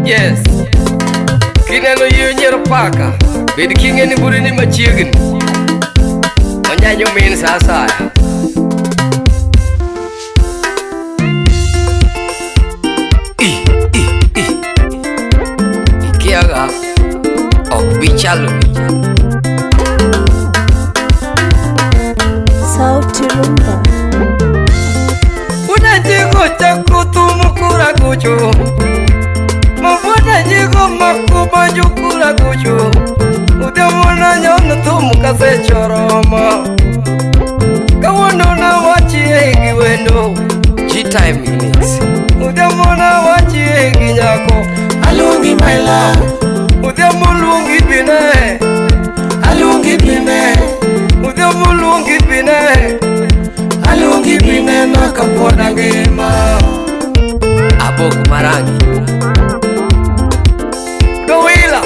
Yes. Kineno yiyo paka. Bed king'eni buri ni machiegni. Onyanyo min sa asaya. Ikiaga ok bichalo. Sauti Rumba. Unajigo chakutu mukura kucho. Mabona jigo makuba jukura kucho. Udamona nyono tumu kase choroma. Kawono na wachi egi wendo. G-Time Mix. Udamona wachi egi nyako. Alungi my love. Udamulungi bine. Alungi bine. Udamulungi bine. Alungi bine nakapona ngema. Abok marangi. Dowila.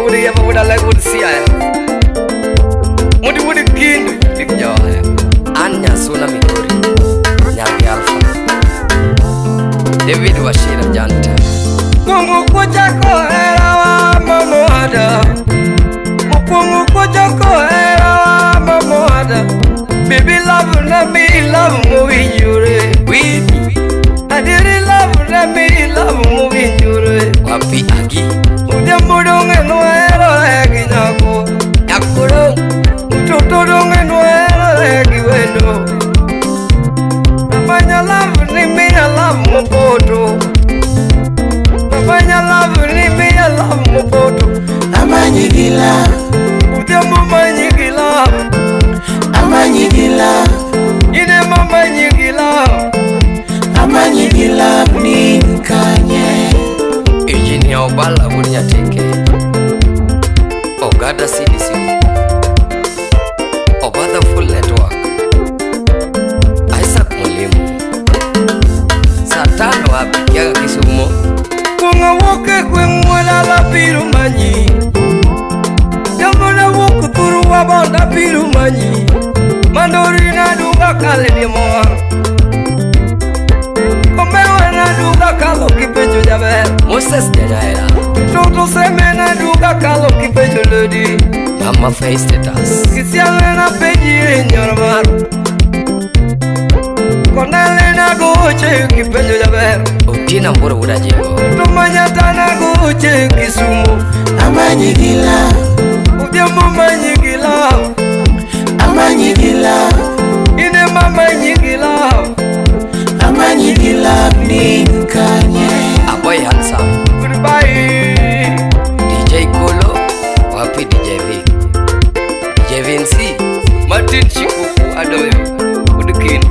Udi yapa uda like udi siya. Udi kindu pikjawa. Anya suna Migori. Nyangi Alpha. David Washira Janta. Kungu kuchako era wa mamoada. Kungu kuchako era wa mamoada. Baby love na me love movie jure. We I did love na me love movie jure. Wapi agi. Udia mudonge no era egi nyako. Yakuro. Utoto donge no era egi wendo. Namanya love ni me love mupoto. Namanya love ni me love mupoto. Amanyigila. Udia mumanyigila. Amanyigila. Ine mamanyigila. Amanyigila ni kanye. Engineer Obala Bunya Teke. Ogada CDC. Obada Full Network. Isaac Mulimu. Satano apikiaga Kisumo. Kunga woke kwe mwela la piru manyi. Yamona woku turu wabonda piru manyi. Mandori na duga kale ni moa. Kombewe na duga kalo kipecho jabe. Moses Denaira. Toto seme na duga kalo kipecho lodi. Mama face status. Kisiale na peji nyormaru. Konale na goche kipecho jabe. Utina mbura urajego. Tumanyata na goche Kisumu. Amanyigila. Udiamu manyigila. Amanyigila. Ine mamanyigila. Amanyigila ni kanye. Aboy handsome. Goodbye. DJ Kolo. Wapi DJ Vic. DJ Vinci. Martin Chikuku Adoyo. Udukin.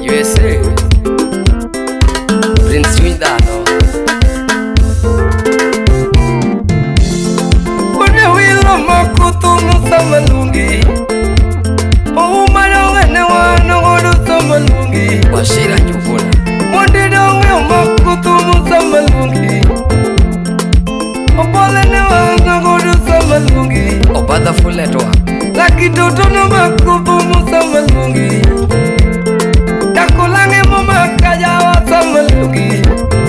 USA. Prince Windano. Kone wilo makutu musamalungi. Umanongene wana ngodo samalungi. Washira Juvuna. Monde donge makutu musamalungi. Opolene wana ngodo samalungi. Obada Full Network. Laki toto no makutu musamalungi. Takulange mama kaya wa samalungi.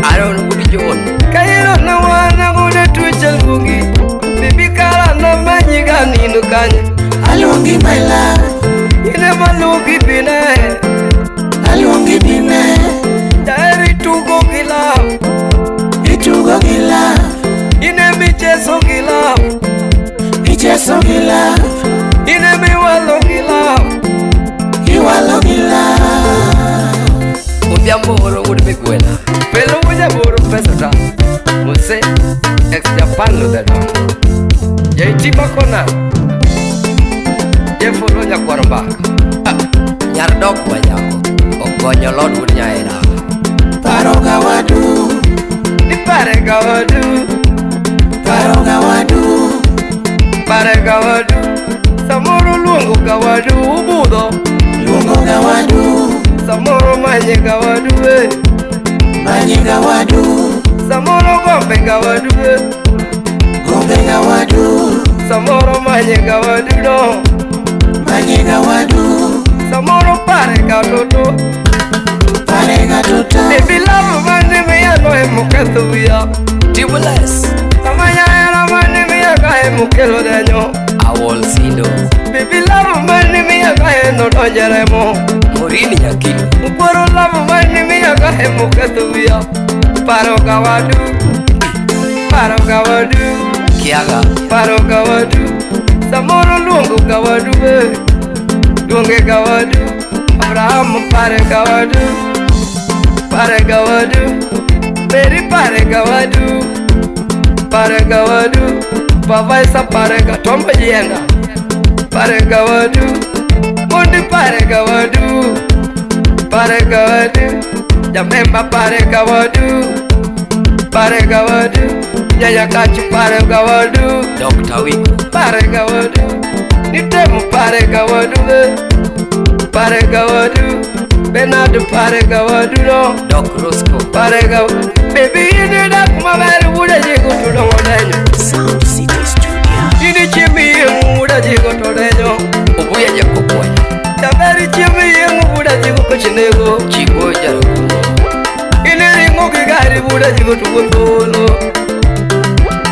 Aaron Woody John. Kairo na wana ngodo tuchalungi. Bibi kala na manyiga ninu kanya. Alungi my love. Ine malungi bine. Alungi bine. Dari tugo gila. Itugo gila. Ine micheso gila. Icheso gila. Ine miwalo gila. Iwalo gila. Udiambo oro udi miguela. Pelo uja boro pesota. Muse extra palo da dom. Yaiti bakona. Jefolo nyakwarambaka. Nyardok wanyako. Ogonyo lord udi nyaera. Paroga wadu. Parega wadu. Paroga wadu. Parega wadu. Samoro luongo gawadu ubudo. Luongo gawadu. Samoro manye gawadu we. Manye gawadu. Samoro gombe gawadu we. Gombe gawadu. Samoro manye gawadu no. Manye gawadu. Samoro parega toto. Parega toto. Baby love mane me mukethuya Tibulus Samanya era mani miya kae mukelo denyo Awol Sindo Baby love mani miya kae no donjeremo Morini Nyakino Uporo love mani miya kae mukethuya Paro kawadu Kiaga Paro kawadu Samoro luongo kawadu be Luonge kawadu Abraham pare kawadu Mary pare kawadu Baba Isa pare katomba yenda Pare kawadu Mundi pare kawadu Jamemba pare kawadu Nyanya kachi pare kawadu Dr. Wiko Pare kawadu Nitemu pare kawadu Benadu pare kawadu no Doc Roscoe Pare kawadu Baby ini dak mabere wuda jigo tudongo denyo Sound City Studio. Ini chimi yengu wuda jigo todenyo Ubuya Jakoboya Taberi chimi yengu wuda jigo kuchinego Chigo Jarakumo Ini ringo kigari wuda jigo tugotolo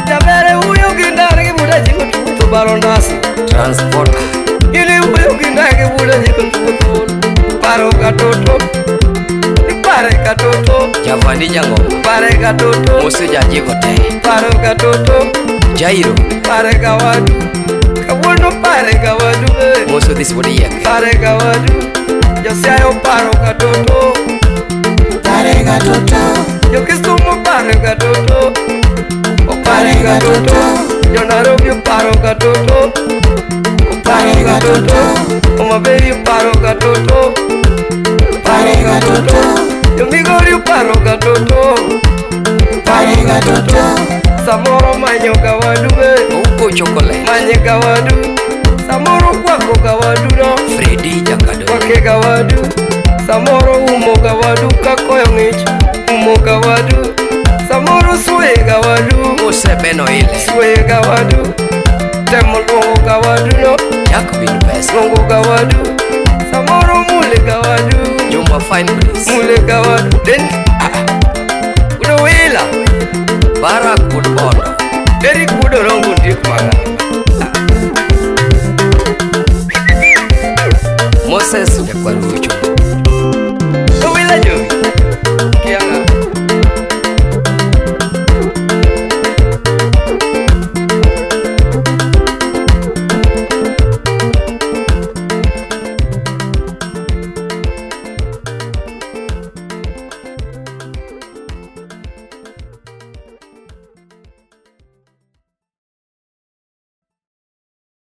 Tabere uyo gindari wuda jigo tugotobarondasi Transporter Ini uyo gindari wuda jigo tugotolo Paro katoto Javandi Jango Pare katoto Musu Jajigo Te Paro katoto Jairo Pare kawadu Kabuno pare kawadu Musu Disbodi Yake Pare kawadu Josiayo paro katoto Pare katoto. Jokisumo pare katoto Pare katoto Jonarobi paro katoto Pare katoto Umaberi paro katoto Pare katoto. Yomigori paro katoto Pare katoto. Samoro manyo kawadu Uko Chocolate Manye kawadu Samoro kwako kawadu no Freddy Jakado Kwake kawadu Samoro umo kawadu kakoyo ngich Umo kawadu Samoro suwe kawadu Muse Beno Ile Suwe kawadu Temo longo kawadu no Jakobin Best Longo kawadu Samoro mule kawadu Jumba Fine Breeze Mule kawadu Den Udo wila Barak Woodbondo Eri kudo rongo ndik manga Moses Jakwaru